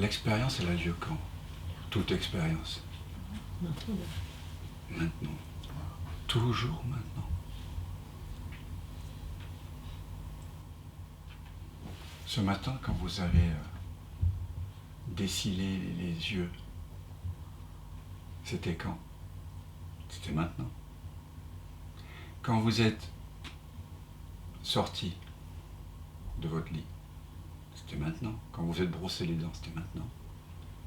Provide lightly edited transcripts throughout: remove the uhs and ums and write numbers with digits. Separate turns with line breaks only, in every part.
l'expérience, elle a lieu quand? Toute expérience.
Maintenant.
Maintenant. Toujours maintenant. Ce matin, quand vous avez décilé les yeux, c'était quand? C'était maintenant. Quand vous êtes sorti de votre lit, c'était maintenant. Quand vous êtes brossé les dents, c'était maintenant.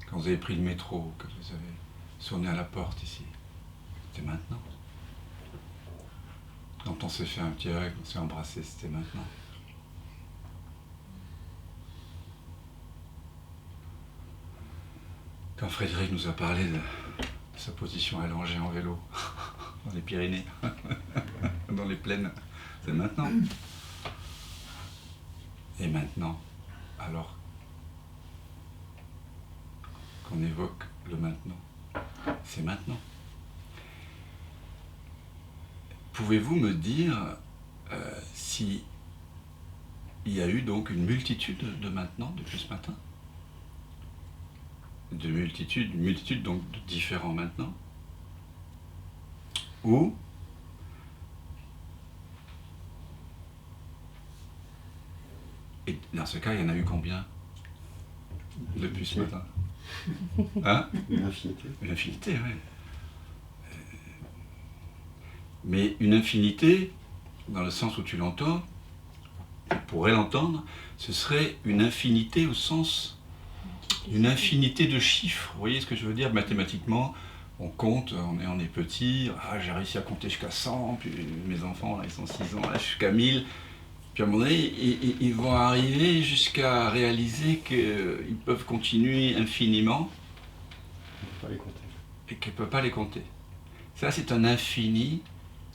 Quand vous avez pris le métro, que vous avez sonné à la porte ici, c'était maintenant. Quand on s'est fait un petit hug, on s'est embrassé, c'était maintenant. Quand Frédéric nous a parlé de sa position allongée en vélo, dans les Pyrénées, dans les plaines, c'est maintenant. Et maintenant, alors qu'on évoque le maintenant, c'est maintenant. Pouvez-vous me dire si il y a eu donc une multitude de maintenant depuis ce matin? Une multitude donc de différents maintenant? Ou et dans ce cas, il y en a eu combien depuis ce matin? Hein?
Une infinité.
Une infinité, oui. Mais une infinité, dans le sens où tu l'entends, on pourrait l'entendre, ce serait une infinité au sens, une infinité de chiffres. Vous voyez ce que je veux dire? Mathématiquement, on compte, on est petit, j'ai réussi à compter jusqu'à 100, puis mes enfants, là, ils sont 6 ans, là, jusqu'à 1000. Puis à un moment donné, ils vont arriver jusqu'à réaliser qu'ils peuvent continuer infiniment.
On ne peut pas les compter.
Et qu'ils ne peuvent pas les compter. Ça, c'est un infini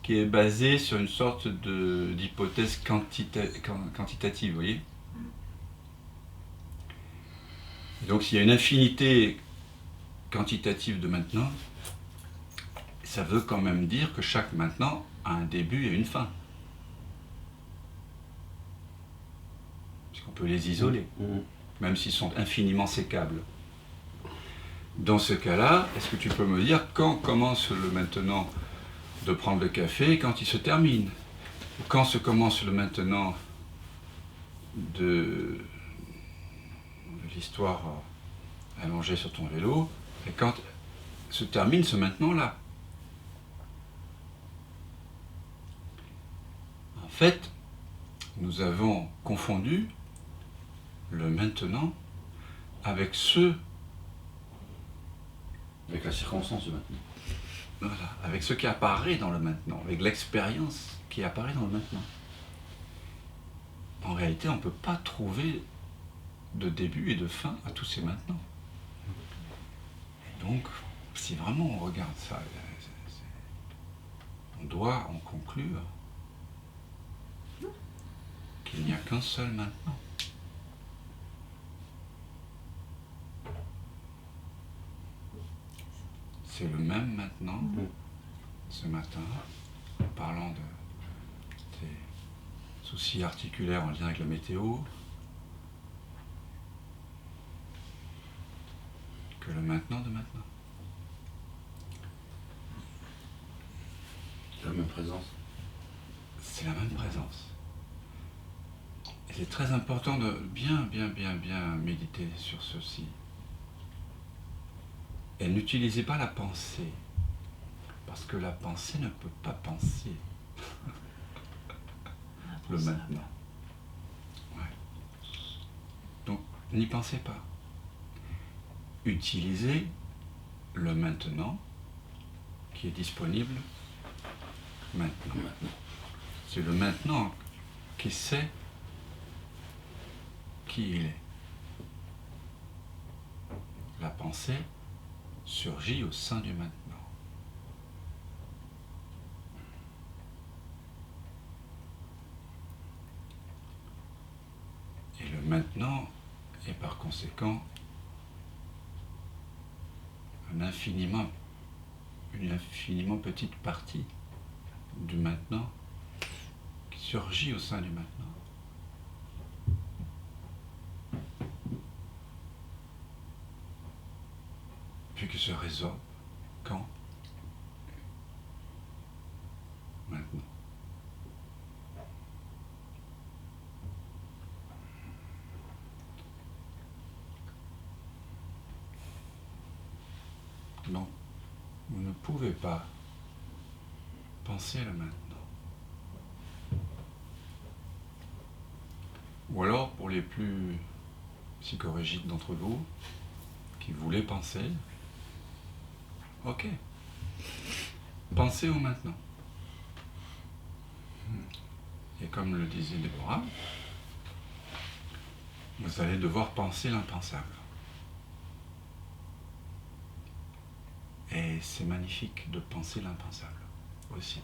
qui est basé sur une sorte d'hypothèse quantitative, vous voyez? Donc s'il y a une infinité quantitative de maintenant, ça veut quand même dire que chaque maintenant a un début et une fin. Puisqu'on peut les isoler, même s'ils sont infiniment sécables. Dans ce cas-là, est-ce que tu peux me dire quand commence le maintenant de prendre le café et quand il se termine? Quand se commence le maintenant de l'histoire allongée sur ton vélo et quand se termine ce maintenant-là? En fait, nous avons confondu le maintenant avec
avec la circonstance de maintenant.
Voilà, avec ce qui apparaît dans le maintenant, avec l'expérience qui apparaît dans le maintenant. En réalité, on ne peut pas trouver de début et de fin à tous ces maintenant. Et donc, si vraiment on regarde ça, on doit en conclure qu'il n'y a qu'un seul maintenant. C'est le même maintenant, ce matin, en parlant de tes soucis articulaires en lien avec la météo, que le maintenant de maintenant.
La même présence.
C'est la même présence. Et c'est très important de bien méditer sur ceci. Et n'utilisez pas la pensée, parce que la pensée ne peut pas penser le maintenant. Ouais. Donc, n'y pensez pas. Utilisez le maintenant qui est disponible maintenant. C'est le maintenant qui sait qui il est. La pensée surgit au sein du maintenant. Et le maintenant est par conséquent une infiniment petite partie du maintenant qui surgit au sein du maintenant. puis que se résorbe. Quand? Maintenant. Donc, vous ne pouvez pas penser le maintenant. Ou alors, pour les plus psychorigides d'entre vous, qui voulaient penser, ok, pensez au maintenant. Et comme le disait Déborah, vous allez devoir penser l'impensable. Et c'est magnifique de penser l'impensable aussi.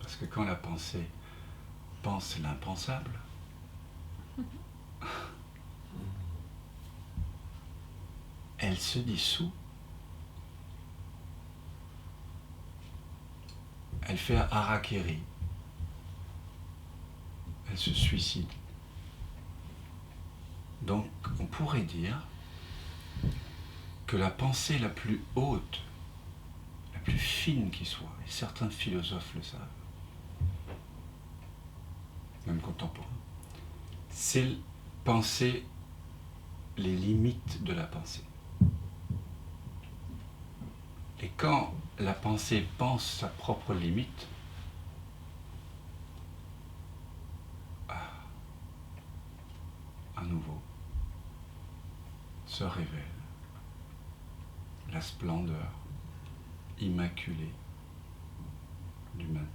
Parce que quand la pensée pense l'impensable, elle se dissout, elle fait harakiri, elle se suicide. Donc on pourrait dire que la pensée la plus haute, la plus fine qui soit, et certains philosophes le savent, même contemporains, c'est penser les limites de la pensée. Et quand la pensée pense sa propre limite, à nouveau, se révèle la splendeur immaculée du maintenant.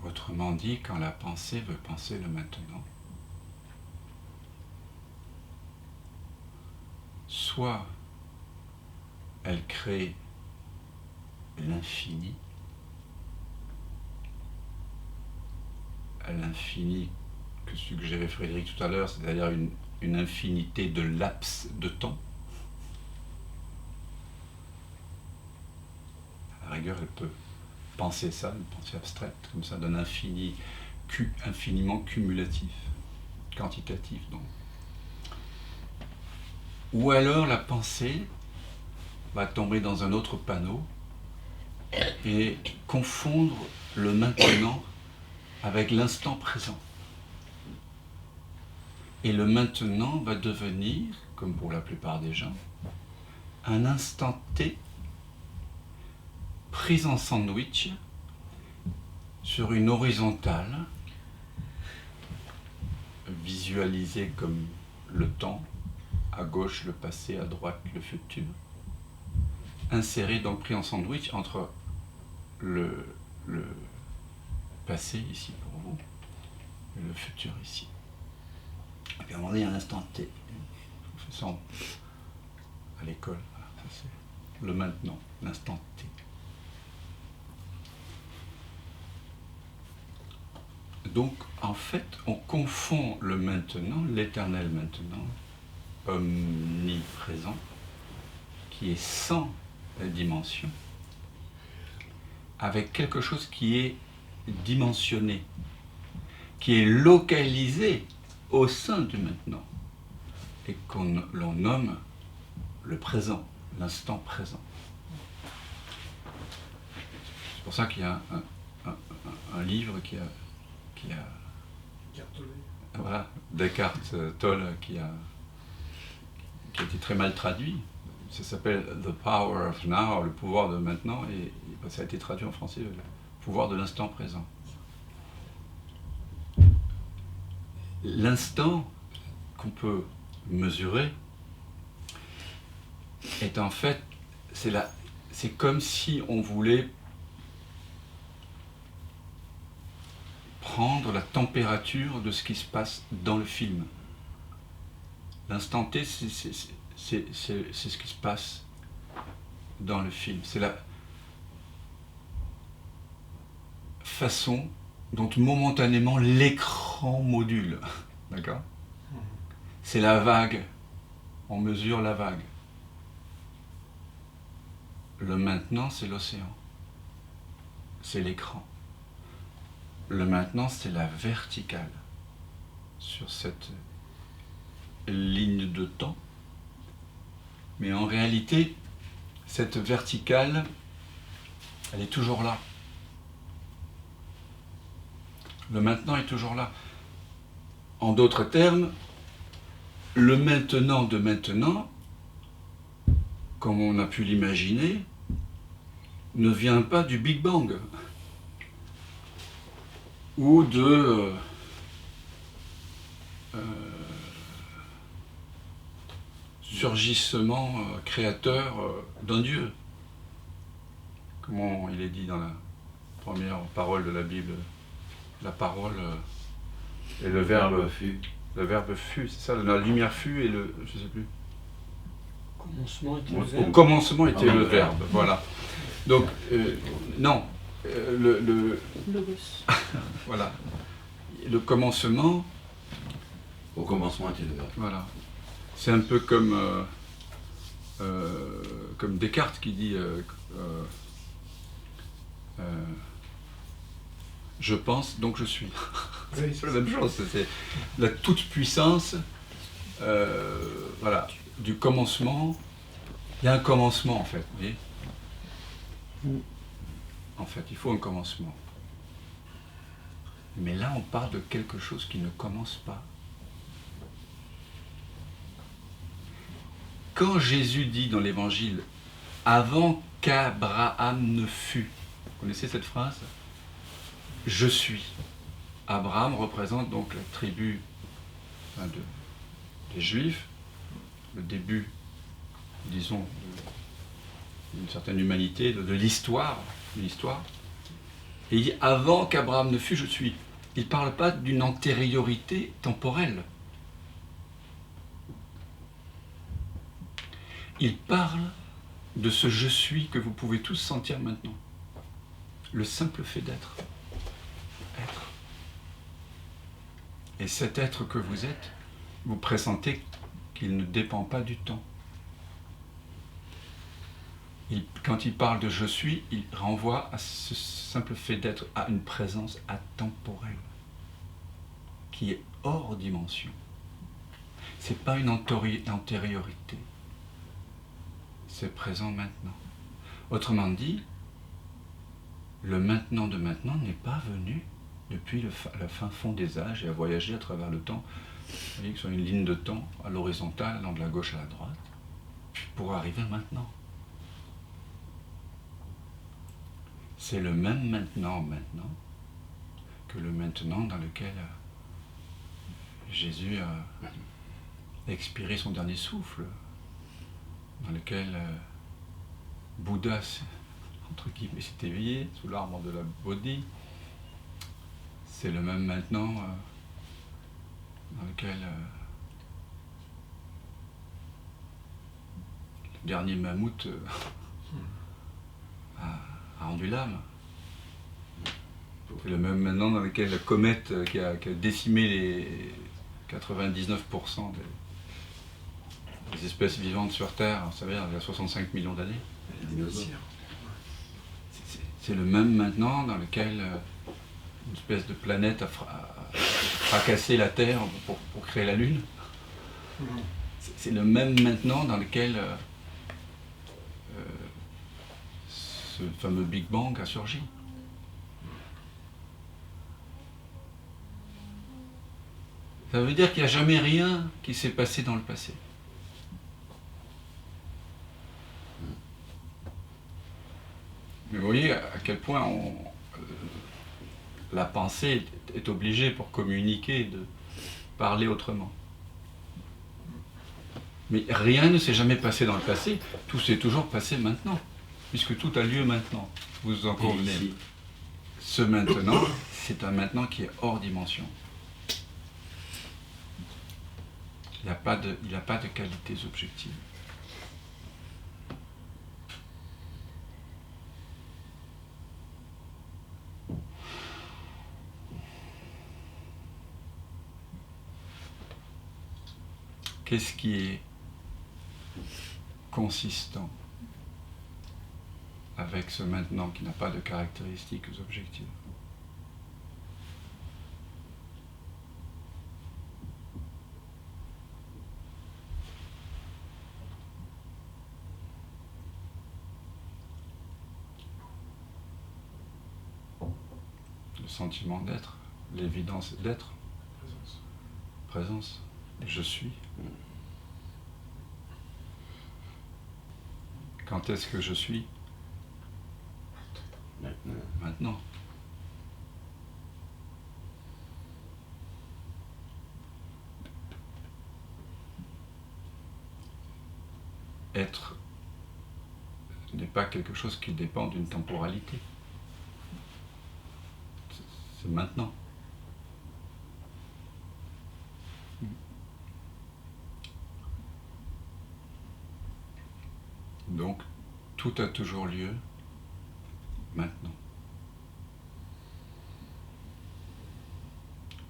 Autrement dit, quand la pensée veut penser le maintenant, soit elle crée l'infini que suggérait Frédéric tout à l'heure, c'est-à-dire une infinité de laps de temps. À la rigueur, elle peut penser ça, une pensée abstraite, comme ça, d'un infini, infiniment cumulatif, quantitatif donc. ou alors la pensée va tomber dans un autre panneau et confondre le maintenant avec l'instant présent. Et le maintenant va devenir, comme pour la plupart des gens, un instant T pris en sandwich sur une horizontale, visualisée comme le temps, à gauche le passé, à droite le futur, inséré donc pris en sandwich entre le passé ici pour vous et le futur ici. Et puis à un moment donné, il y a un instant T. On fait ça à l'école. Voilà, ça c'est le maintenant, l'instant T. Donc, en fait, on confond le maintenant, l'éternel maintenant, omniprésent, qui est sans dimension, avec quelque chose qui est dimensionné, qui est localisé au sein du maintenant, et l'on nomme le présent, l'instant présent. C'est pour ça qu'il y a un livre qui a voilà, Descartes Tolle qui a été très mal traduit. Ça s'appelle The Power of Now, le pouvoir de maintenant, et ça a été traduit en français, le pouvoir de l'instant présent. L'instant qu'on peut mesurer est en fait, c'est comme si on voulait prendre la température de ce qui se passe dans le film. L'instant T, c'est ce qui se passe dans le film. C'est la façon dont momentanément l'écran module. D'accord ? C'est la vague. On mesure la vague. Le maintenant, c'est l'océan. C'est l'écran. Le maintenant, c'est la verticale sur cette ligne de temps. Mais en réalité, cette verticale, elle est toujours là. Le maintenant est toujours là. En d'autres termes, le maintenant de maintenant, comme on a pu l'imaginer, ne vient pas du Big Bang ou de surgissement créateur d'un Dieu. Comment il est dit dans la première parole de la Bible, la parole et le verbe fut. Le verbe fut, c'est ça, la lumière fut et le, je sais plus. Au commencement était le verbe, voilà. Donc, non, le
Logos.
voilà. Le commencement.
Au commencement était le verbe.
Voilà. C'est un peu comme Descartes qui dit je pense, donc je suis. C'est la même chose. C'est la toute-puissance voilà, du commencement. Il y a un commencement en fait, vous voyez ? En fait, il faut un commencement. Mais là, on parle de quelque chose qui ne commence pas. Quand Jésus dit dans l'Évangile « Avant qu'Abraham ne fût », vous connaissez cette phrase ? « Je suis ». Abraham représente donc la tribu des Juifs, le début, disons, d'une certaine humanité, de l'histoire. Et il dit « Avant qu'Abraham ne fût, je suis ». Il ne parle pas d'une antériorité temporelle. Il parle de ce « je suis » que vous pouvez tous sentir maintenant. Le simple fait d'être. Être. Et cet être que vous êtes, vous pressentez qu'il ne dépend pas du temps. Quand il parle de « je suis », il renvoie à ce simple fait d'être, à une présence atemporelle, qui est hors dimension. c'est pas une antériorité. C'est présent maintenant. Autrement dit, le maintenant de maintenant n'est pas venu depuis le fin fond des âges et a voyagé à travers le temps, vous voyez, sur une ligne de temps à l'horizontale, allant de la gauche à la droite, pour arriver maintenant. C'est le même maintenant que le maintenant dans lequel Jésus a expiré son dernier souffle, dans lequel Bouddha, entre guillemets, s'est éveillé sous l'arbre de la Bodhi. C'est le même maintenant dans lequel le dernier mammouth a rendu l'âme. C'est le même maintenant dans lequel la comète qui a décimé les 99% des espèces vivantes sur Terre, vous savez, il y a 65 millions d'années.
Les dinosaures.
C'est le même maintenant dans lequel une espèce de planète a fracassé la Terre pour créer la Lune. C'est le même maintenant dans lequel ce fameux Big Bang a surgi. Ça veut dire qu'il n'y a jamais rien qui s'est passé dans le passé. Mais vous voyez à quel point la pensée est obligée pour communiquer de parler autrement. Mais rien ne s'est jamais passé dans le passé, tout s'est toujours passé maintenant, puisque tout a lieu maintenant. Vous en convenez. Ce maintenant, c'est un maintenant qui est hors dimension. Il n'y a pas de qualités objectives. Qu'est-ce qui est consistant avec ce maintenant qui n'a pas de caractéristiques objectives? Le sentiment d'être, l'évidence d'être, présence, je suis. Quand est-ce que je suis? Maintenant. Être n'est pas quelque chose qui dépend d'une temporalité. C'est maintenant. Donc, tout a toujours lieu maintenant.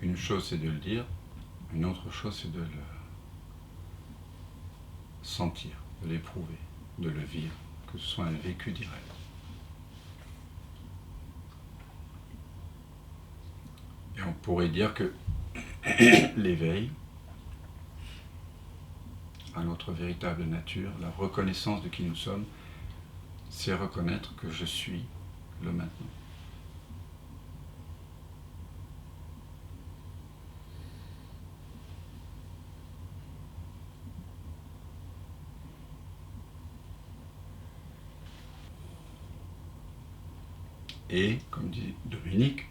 Une chose, c'est de le dire, une autre chose, c'est de le sentir, de l'éprouver, de le vivre, que ce soit un vécu direct. Et on pourrait dire que l'éveil à notre véritable nature, la reconnaissance de qui nous sommes, c'est reconnaître que je suis le maintenant. Et, comme dit Dominique,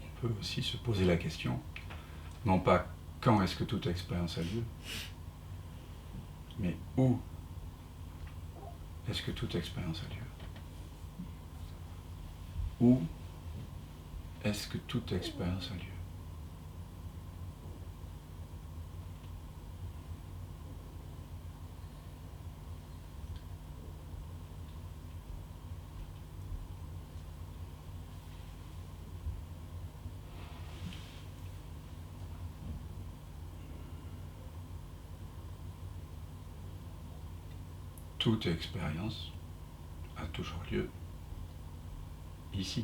on peut aussi se poser la question, non pas quand est-ce que toute expérience a lieu, mais où est-ce que toute expérience a lieu? Où est-ce que toute expérience a lieu? Toute expérience a toujours lieu ici.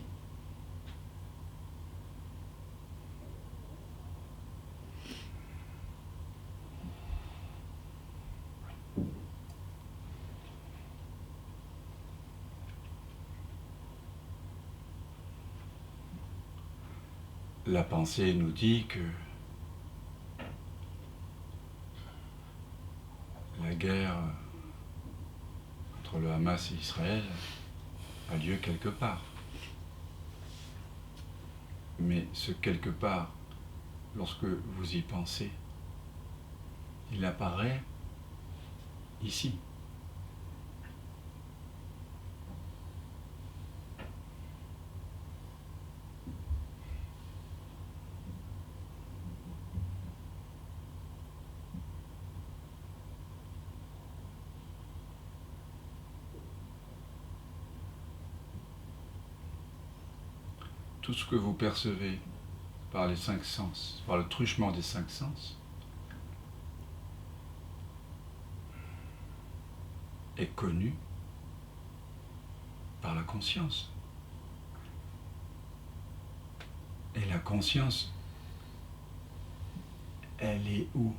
la pensée nous dit que la guerre entre le Hamas et Israël a lieu quelque part. Mais ce quelque part, lorsque vous y pensez, il apparaît ici. Tout ce que vous percevez par les 5 sens, par le truchement des 5 sens, est connu par la conscience. Et la conscience, elle est où?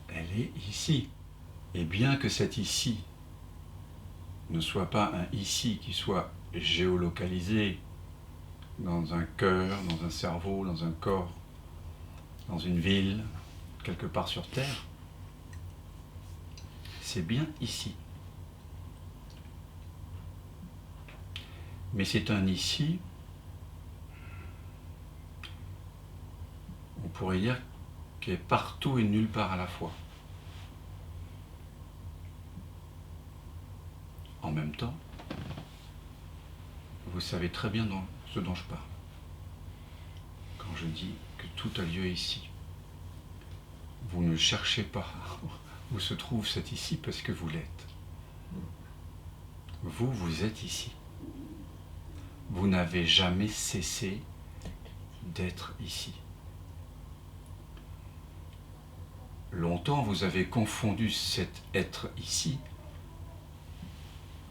Elle est ici. Et bien que cet ici ne soit pas un ici qui soit géolocalisé dans un cœur, dans un cerveau, dans un corps, dans une ville, quelque part sur Terre, c'est bien ici. Mais c'est un ici, on pourrait dire, qui est partout et nulle part à la fois. En même temps, vous savez très bien ce dont je parle. Quand je dis que tout a lieu ici. Vous ne cherchez pas où se trouve cet ici parce que vous l'êtes. Vous, vous êtes ici. Vous n'avez jamais cessé d'être ici. Longtemps, vous avez confondu cet être ici,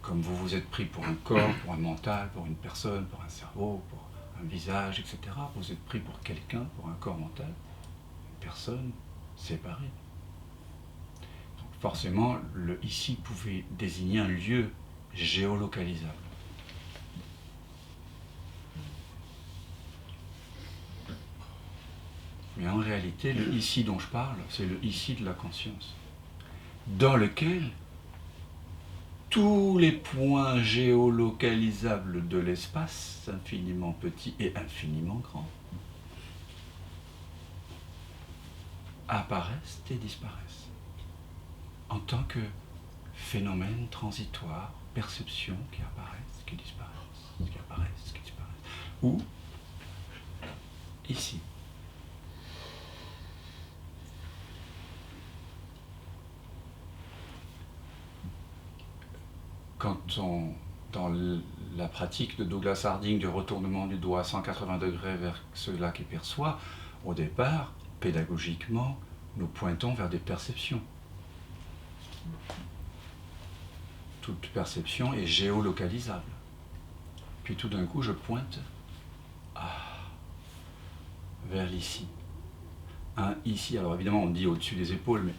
comme vous vous êtes pris pour un corps, pour un mental, pour une personne, pour un cerveau, pour un visage, etc. Vous êtes pris pour quelqu'un, pour un corps mental, une personne séparée. Donc forcément, le ici pouvait désigner un lieu géolocalisable. Mais en réalité, le ici dont je parle, c'est le ici de la conscience, dans lequel tous les points géolocalisables de l'espace, infiniment petit et infiniment grand, apparaissent et disparaissent en tant que phénomènes transitoires, perceptions qui apparaissent, qui disparaissent, qui apparaissent, qui disparaissent. Ou ici. Quand dans la pratique de Douglas Harding du retournement du doigt à 180 degrés vers cela qui perçoit, au départ, pédagogiquement, nous pointons vers des perceptions. Toute perception est géolocalisable. Puis tout d'un coup, je pointe vers l'ici. Un ici, alors évidemment, on dit au-dessus des épaules, mais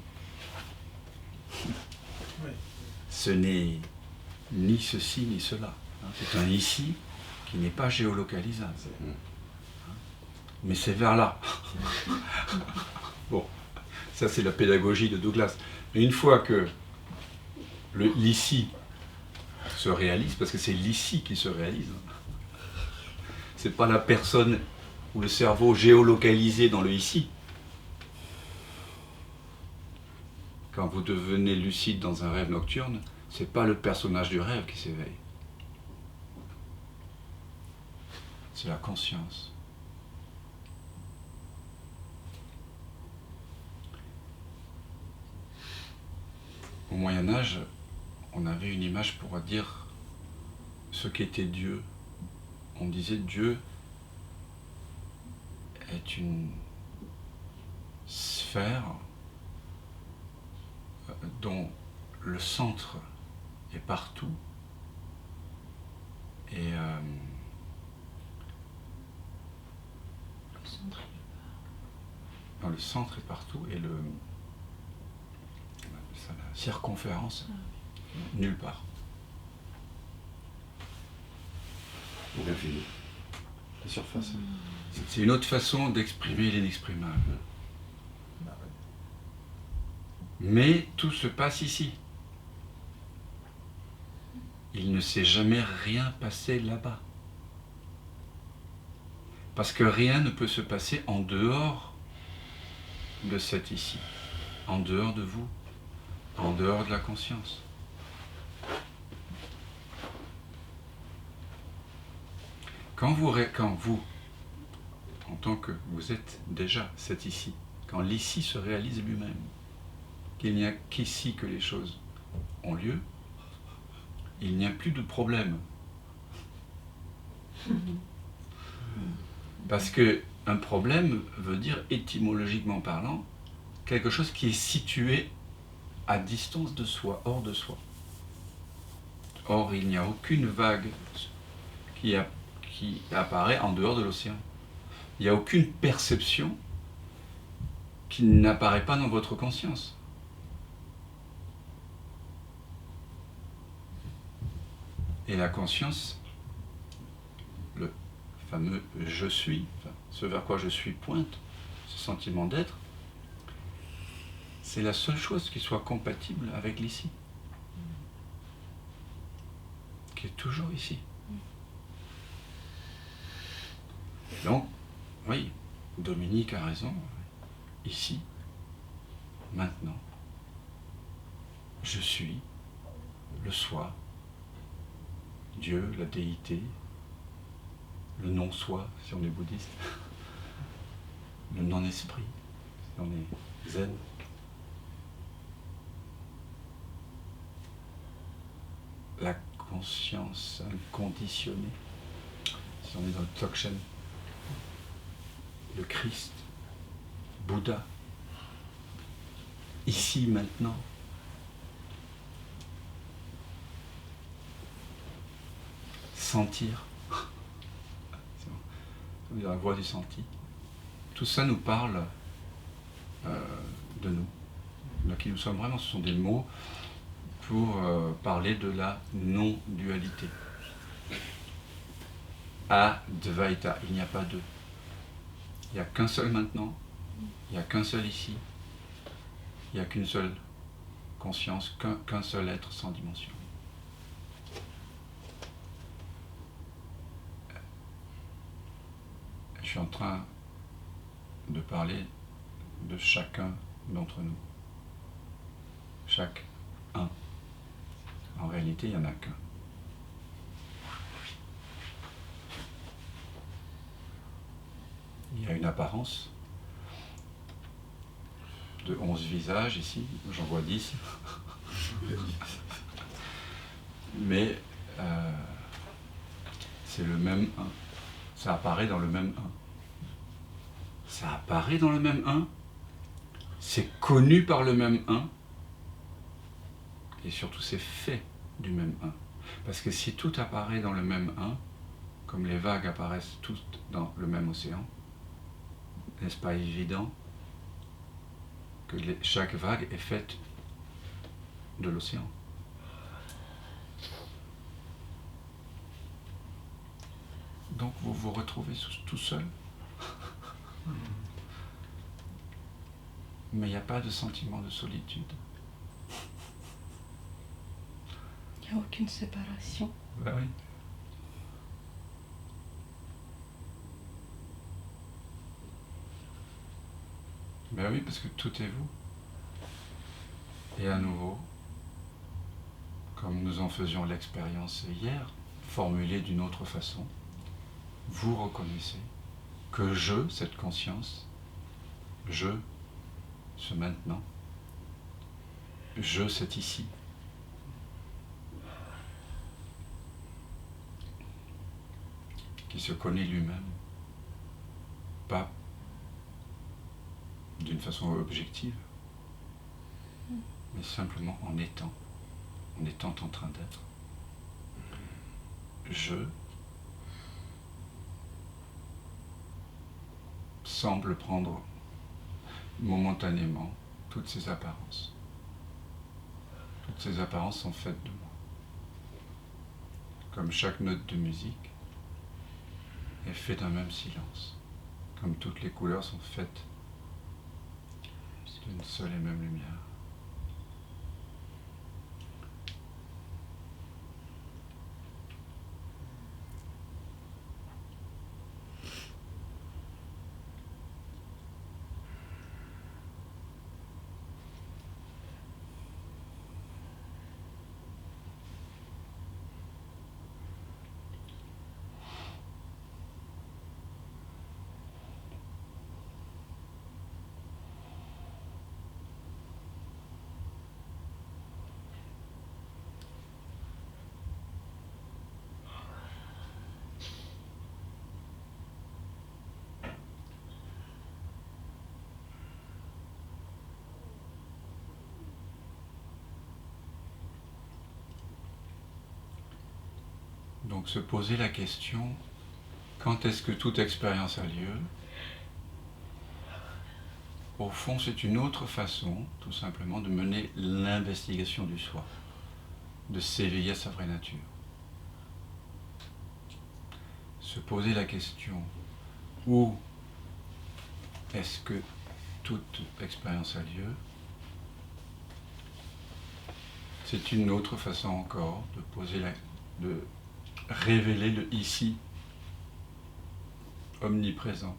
ce n'est ni ceci ni cela. C'est un ici qui n'est pas géolocalisable. Mais c'est vers là. Bon, ça c'est la pédagogie de Douglas. Mais une fois que l'ici se réalise, parce que c'est l'ici qui se réalise, c'est pas la personne ou le cerveau géolocalisé dans le ici. Quand vous devenez lucide dans un rêve nocturne, c'est pas le personnage du rêve qui s'éveille. C'est la conscience. Au Moyen-Âge, on avait une image pour dire ce qu'était Dieu. On disait Dieu est une sphère dont le centre est partout et le centre est partout et la circonférence nulle part.
Ou l'infini.
La surface.
C'est une autre façon d'exprimer l'inexprimable. Mais tout se passe ici. Il ne s'est jamais rien passé là-bas. Parce que rien ne peut se passer en dehors de cet ici, en dehors de vous, en dehors de la conscience. Quand vous, en tant que vous êtes déjà cet ici, quand l'ici se réalise lui-même, qu'il n'y a qu'ici que les choses ont lieu, il n'y a plus de problème. Parce que un problème veut dire, étymologiquement parlant, quelque chose qui est situé à distance de soi, hors de soi. Or, il n'y a aucune vague qui apparaît en dehors de l'océan. Il n'y a aucune perception qui n'apparaît pas dans votre conscience. Et la conscience, le fameux « je suis », ce vers quoi je suis pointe, ce sentiment d'être, c'est la seule chose qui soit compatible avec l'ici, qui est toujours ici. Donc, oui, Dominique a raison, ici, maintenant, je suis, le soi, Dieu, la déité, le non-soi, si on est bouddhiste, le non-esprit, si on est zen. La conscience inconditionnée, si on est dans le Dzogchen, le Christ, Bouddha, ici, maintenant. Sentir, c'est la voix du senti. Tout ça nous parle de nous, de qui nous sommes vraiment. Ce sont des mots pour parler de la non-dualité. Advaita, il n'y a pas deux. Il n'y a qu'un seul maintenant, il n'y a qu'un seul ici, il n'y a qu'une seule conscience, qu'un seul être sans dimension. Je suis en train de parler de chacun d'entre nous. Chaque un. En réalité, il n'y en a qu'un. Il y a une apparence de 11 visages ici, j'en vois 10. Mais c'est le même un. Ça apparaît dans le même un. Ça apparaît dans le même un. C'est connu par le même un. Et surtout, c'est fait du même un. Parce que si tout apparaît dans le même un, comme les vagues apparaissent toutes dans le même océan, n'est-ce pas évident que chaque vague est faite de l'océan? Donc vous vous retrouvez tout seul. Mais il n'y a pas de sentiment de solitude.
Il n'y a aucune séparation.
Ben oui. Ben oui, parce que tout est vous. Et à nouveau, comme nous en faisions l'expérience hier, formulée d'une autre façon, vous reconnaissez que je, cette conscience, je, ce maintenant, je, cet ici, qui se connaît lui-même, pas d'une façon objective, mais simplement en étant en train d'être. Je semble prendre momentanément toutes ces apparences. Toutes ces apparences sont faites de moi. Comme chaque note de musique est fait d'un même silence. Comme toutes les couleurs sont faites d'une seule et même lumière. Donc se poser la question, quand est-ce que toute expérience a lieu? Au fond, c'est une autre façon, tout simplement, de mener l'investigation du soi, de s'éveiller à sa vraie nature. Se poser la question, où est-ce que toute expérience a lieu? C'est une autre façon encore de révéler le ici omniprésent,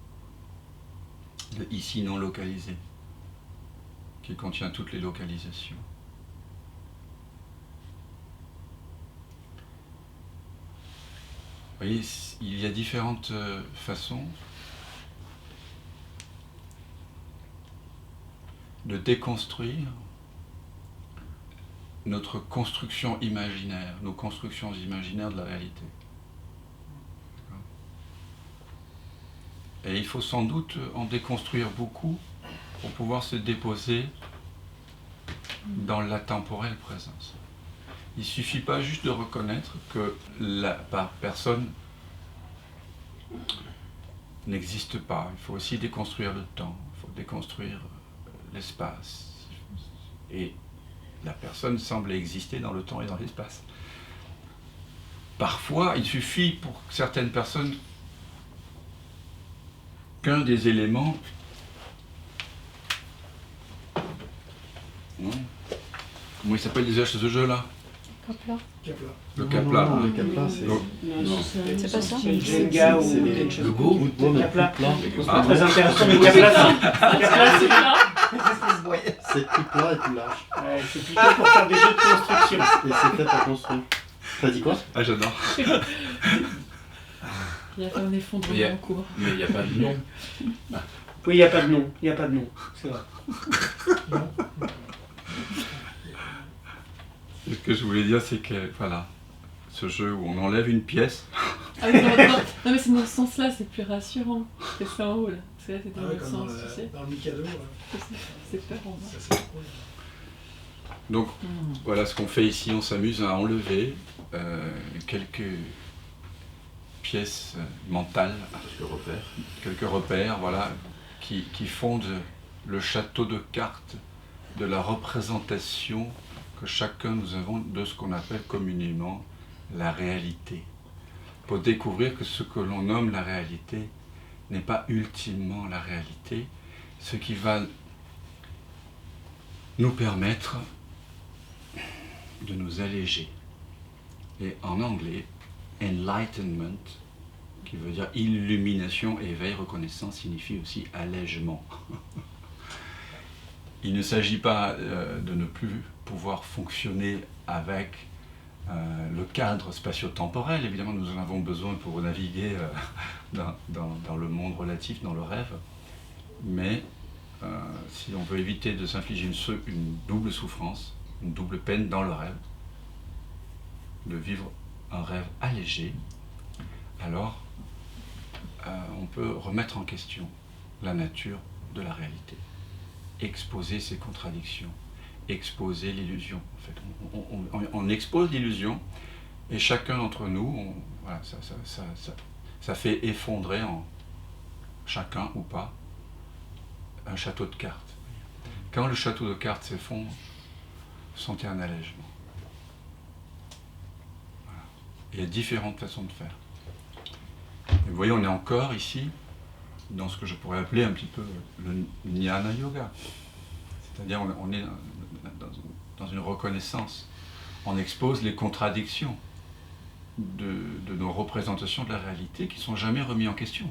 le ici non localisé, qui contient toutes les localisations. Vous voyez, il y a différentes façons de déconstruire notre construction imaginaire, nos constructions imaginaires de la réalité. Et il faut sans doute en déconstruire beaucoup pour pouvoir se déposer dans la temporelle présence. Il ne suffit pas juste de reconnaître que la personne n'existe pas. Il faut aussi déconstruire le temps, il faut déconstruire l'espace. Et la personne semble exister dans le temps et dans l'espace. Parfois, il suffit pour certaines personnes qu'un des éléments... Comment il s'appelle déjà ce jeu-là?
Kapla.
Le Kapla.
Non, le Kapla, c'est...
Non.
C'est pas ça?
C'est le Jenga ou quelque chose.
Le Go.
Non, mais
Kapla.
Ah.
Très intéressant, mais Kapla, c'est là.
c'est plus plat et plus large.
Ouais, c'est plutôt pour faire des jeux de construction.
Et c'est fait pour construire. T'as dit quoi?
Ah, j'adore.
Il y a un effondrement
Il y a-
en cours.
Mais il n'y a pas de nom.
Oui, il n'y a pas de nom. Il n'y a pas de nom. C'est vrai.
Ce que je voulais dire, c'est que, voilà, ce jeu où on enlève une pièce,
Ah oui, non, mais c'est dans ce sens-là, c'est plus rassurant. C'est ça en haut, là. Parce que là, c'est dans l'autre
comme
sens, tu sais.
dans le Mikado,
C'est peur en bas.
ça c'est cool.
donc voilà ce qu'on fait ici, on s'amuse à enlever quelques pièces mentales,
Quelques repères.
quelques repères, voilà, qui fondent le château de cartes de la représentation que chacun nous avons de ce qu'on appelle communément la réalité. Pour découvrir que ce que l'on nomme la réalité n'est pas ultimement la réalité, ce qui va nous permettre de nous alléger. Et en anglais, enlightenment, qui veut dire illumination, éveil, reconnaissance, signifie aussi allègement. Il ne s'agit pas de ne plus pouvoir fonctionner avec le cadre spatio-temporel. Évidemment, nous en avons besoin pour naviguer dans le monde relatif, dans le rêve. Mais si on veut éviter de s'infliger une double souffrance, une double peine dans le rêve, de vivre un rêve allégé, alors on peut remettre en question la nature de la réalité, exposer ses contradictions, exposer l'illusion. En fait, on expose l'illusion et chacun d'entre nous, voilà, ça fait effondrer en chacun ou pas un château de cartes. Quand le château de cartes s'effondre, vous sentez un allègement. Voilà. Il y a différentes façons de faire. Et vous voyez, on est encore ici dans ce que je pourrais appeler un petit peu le Jnana Yoga. C'est-à-dire on est dans une reconnaissance. On expose les contradictions de nos représentations de la réalité qui ne sont jamais remises en question.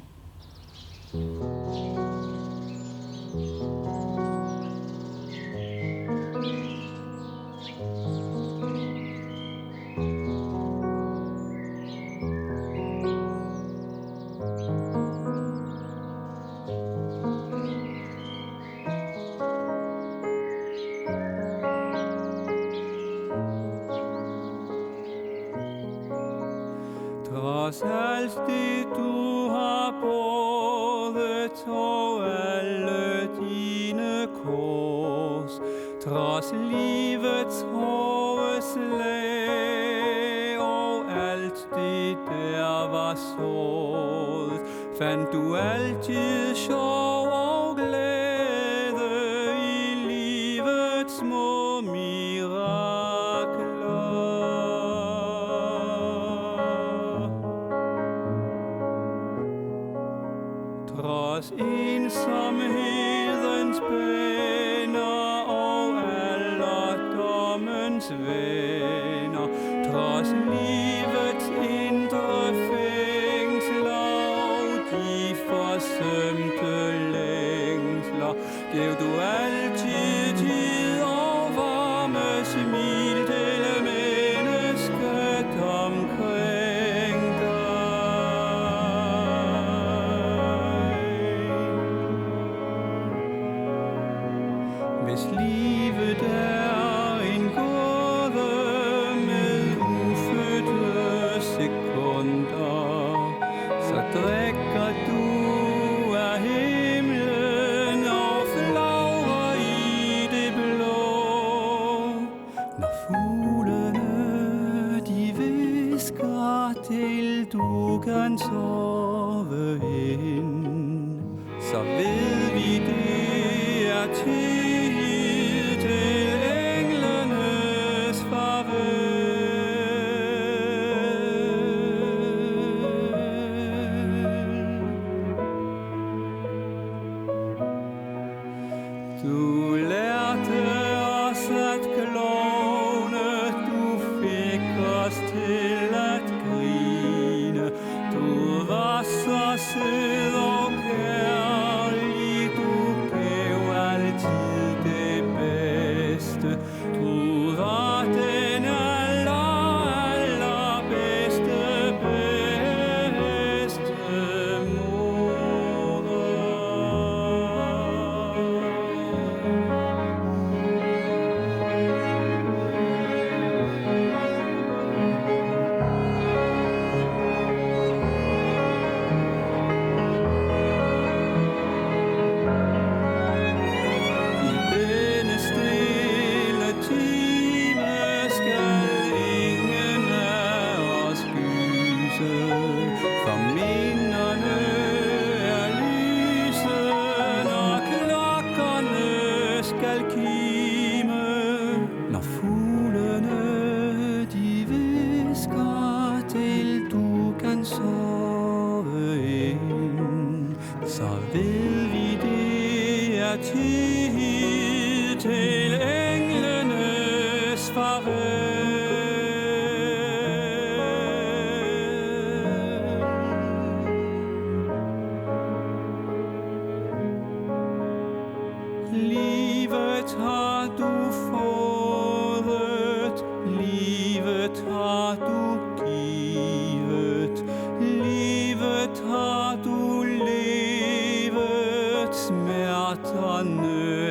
Trods alt det du har båret og alle dine kors, trods livets hårde slag og alt det der var såret, fandt du altid sjov og glæde i livets små trods ensomhedens baner og alderdommens venner, trods livets indre fængsler og de forsømte længsler, gav du altid tid og varme smil til mennesket omkring dig. Hvis livet er en gåde med ufødte sekunder, så drikker du af himlen og flagrer i det blå. Når fuglene de hvisker til du kan sove ind, så ved vi det er tid til englenes farvel. Du lærte os at klovne, du fik os til at grine. Du var så sød og kærlig, du gav altid det bedste. Du var den allerbedste moder. I denne stille time skal ingen af os gyse, for minderne er lyse, når klokkerne skal kime. Når fuglene de hvisker til du kan sove ind, så ved vi det er tid til englenes Livet har du fået, livet har du givet, livet har du levet, smerterne